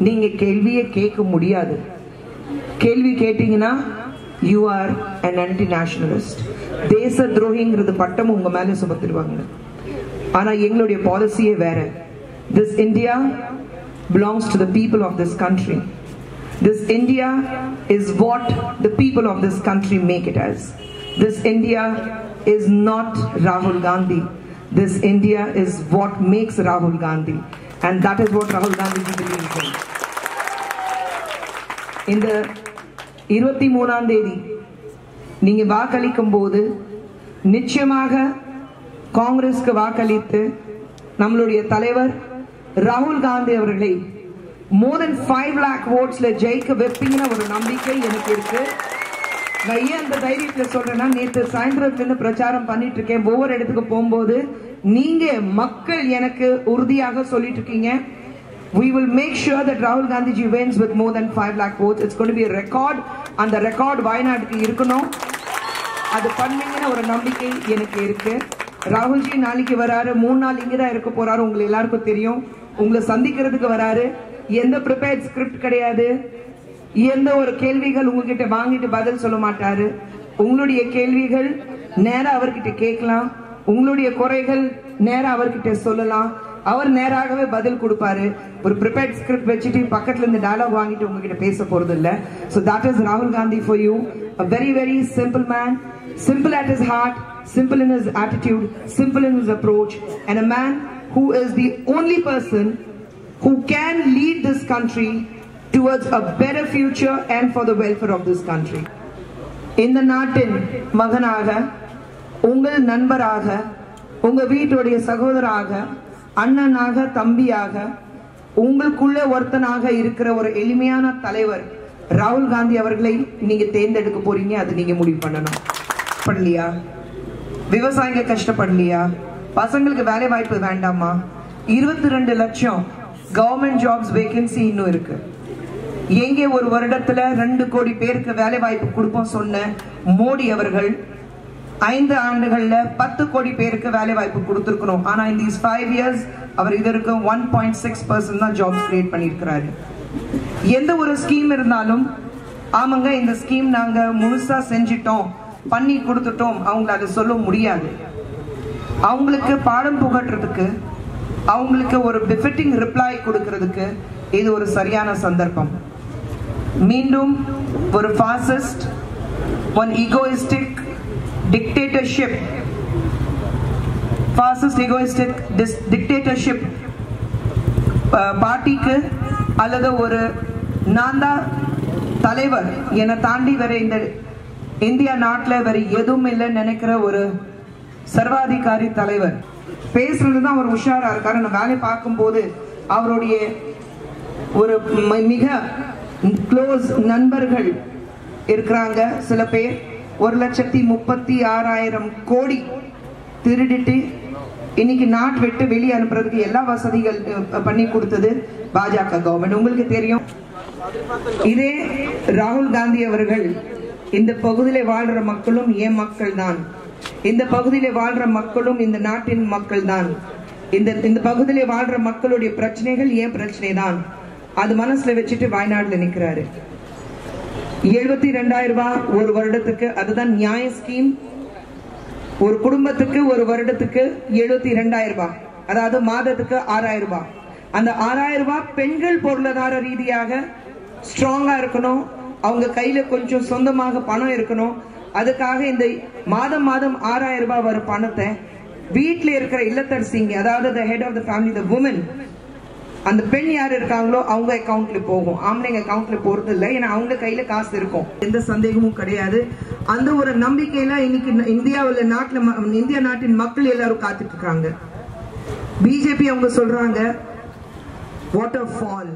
நீங்க கேள்வியே கேட்க முடியாது. கேள்வி கேட்டீங்கன்னா you are an anti-nationalist. தேச துரோகிங்கிறது பட்டம் உங்க மேல சுமத்திடுவாங்க. ஆனா எங்களுடைய பாலிசியே வேற. This India belongs to the people of this country. This India is what the people of this country make it as. This India is not Rahul Gandhi. This India is what makes Rahul Gandhi, and that is what Rahul Gandhi believes in. இந்த 23ஆம் தேதி நீங்க வாக்களிக்கும் போது நிச்சயமாக காங்கிரஸ்க்கு வாக்களித்து நம்மளுடைய தலைவர் ராகுல் காந்தி அவர்களை more than 5 lakh votes ஜெயிக்க வைப்பீங்கன்னு ஒரு நம்பிக்கை எனக்கு இருக்கு. நான் ஏன் அந்த தைரியத்துல சொல்றேன்னா, நேற்று சாயந்தரத்துல பிரச்சாரம் பண்ணிட்டு இருக்கேன். ஒவ்வொரு இடத்துக்கு போகும்போது நீங்க மக்கள் எனக்கு உறுதியாக சொல்லிட்டு இருக்கீங்க, we will make sure that Rahul Gandhi ji wins with more than 5 lakh votes. It's going to be a record. அந்த ரெக்கார்ட் வயநாட்டுக்கு இருக்கணும். அது பண்ணீங்கன்னு ஒரு நம்பிக்கை எனக்கு இருக்கு. ராகுல்ஜி நாளைக்கு வராரு, 3 நாள் இங்கதான் இருக்க போறாரு. உங்களுக்கு எல்லாருக்கும் தெரியும். உங்களை சந்திக்கிறதுக்கு வராரு. எந்த ப்ரிப்பேர்ட் ஸ்கிரிப்ட் கிடையாது. எந்த ஒரு கேள்விகள் உங்ககிட்ட வாங்கிட்டு பதில் சொல்ல மாட்டாரு. உங்களுடைய கேள்விகள் நேரா அவர்கிட்ட கேட்கலாம். உங்களுடைய குறைகள் நேரா அவர்கிட்ட சொல்லலாம். அவர் நேராகவே பதில் கொடுப்பாரு. ஒரு ப்ரிப்பேர்ட் ஸ்கிரிப்ட் வச்சுட்டு பக்கத்துல இருந்து டயலாக் வாங்கிட்டு உங்ககிட்ட பேச போறது இல்ல. So that is Rahul Gandhi for you. A very very simple man, simple at his heart, simple in his attitude, simple in his approach, and a man who is the only person who can lead this country towards a better future and for the welfare of this country. இந்த நாட்டின் மகனாக, உங்கள் நண்பராக, உங்க வீட்டுடைய சகோதராக, அண்ணனாக, தம்பியாக, உங்களுக்குள்ள ஒருத்தனாக இருக்கிற ஒரு எளிமையான தலைவர் ராகுல் காந்தி அவர்களை நீங்க தேர்ந்தெடுக்க போறீங்க. அது நீங்க முடிவு பண்ணணும். படலையா? விவசாயிங்க கஷ்டப்படலையா? பசங்களுக்கு வேலை வாய்ப்பு வேண்டாமா? 22 லட்சம் கவர்மெண்ட் ஜாப்ஸ் வேகன்சி இன்னும் இருக்கு. எங்கே ஒரு வருடத்துல 2 கோடி பேருக்கு வேலை வாய்ப்பு கொடுப்போம் சொன்ன மோடி அவர்கள் 5 ஆண்டுகள்ல 10 கோடி பேருக்கு வேலை வாய்ப்பு கொடுத்திருக்கிறோம். ஆனா in these 5 years அவர் இதற்கு 1.6% தான் ஜாப்ஸ் கிரியேட் பண்ணியிருக்கிறாரு. எந்த ஒரு ஸ்கீம் இருந்தாலும் ஆமாங்க இந்த ஸ்கீம் நாங்க முழுசா செஞ்சிட்டோம், பண்ணி கொடுத்துட்டோம், அவங்கள அதை சொல்ல முடியாது. அவங்களுக்கு பாடம் புகட்டுறதுக்கு, அவங்களுக்கு ஒரு பிஃபிட்டிங் ரிப்ளை கொடுக்கிறதுக்கு இது ஒரு சரியான சந்தர்ப்பம். மீண்டும் ஒரு fascist, one egoistic dictatorship, fascist egoistic dictatorship பார்ட்டிக்கு அல்லது ஒரு நான்தா தலைவர் என்னை தாண்டி வேற இந்த இந்தியா நாட்டில் வேற எதுவும் இல்லைன்னு நினைக்கிற ஒரு சர்வாதிகாரி தலைவர் பேசுறதுதான் அவர் உஷாரா இருக்காரு. நான் வேலை பார்க்கும்போது அவருடைய ஒரு மிக க்ளோஸ் நண்பர்கள் இருக்கிறாங்க. சில பேர் 1,36,000 கோடி திருடிட்டு இன்னைக்கு நாட்டு விட்டு வெளியே அனுப்புறதுக்கு எல்லா வசதிகள் பண்ணி கொடுத்தது பாஜக கவர்மெண்ட். உங்களுக்கு தெரியும். இதே ராகுல் காந்தி அவர்கள் இந்த பகுதியில வாழ்ற மக்களும் என் மக்கள் தான், இந்த பகுதியில வாழ்ற மக்களும் இந்த நாட்டின் மக்கள் தான், இந்த பகுதியில வாழ்ற மக்களுடைய பிரச்சனைகள் ஏன் பிரச்சனை தான், அது மனசுல வச்சுட்டு வயநாடுல நிக்கிறாரு. 72,000 ரூபாய் ஒரு வருடத்துக்கு, அதுதான் நியாய ஸ்கீம். ஒரு குடும்பத்துக்கு ஒரு வருடத்துக்கு 72,000 ரூபாய், அதாவது மாதத்துக்கு 6,000 ரூபாய். அந்த 6,000 ரூபாய் பெண்கள் பொருளாதார ரீதியாக ஸ்ட்ராங்கா இருக்கணும், அவங்க கையில கொஞ்சம் சொந்தமாக பணம் இருக்கணும். அதுக்காக இந்த மாதம் மாதம் 6,000 ரூபாய் வர பணத்தை வீட்டுல இருக்கிற இல்லத்தரசிங்க, அதாவது the head of the family, the woman, அந்த பெண் யார் இருக்காங்களோ அவங்க அக்கவுண்ட்ல போகும். ஆம்பளைங்க அக்கவுண்ட்ல போறது இல்லை, ஏன்னா அவங்க கையில காசு இருக்கும், எந்த சந்தேகமும் கிடையாது. அந்த ஒரு நம்பிக்கையில இன்னைக்கு இந்தியா நாட்டின் மக்கள் எல்லாரும் காத்துட்டு இருக்காங்க. பிஜேபி அவங்க சொல்றாங்க வாட்டர் ஃபால்.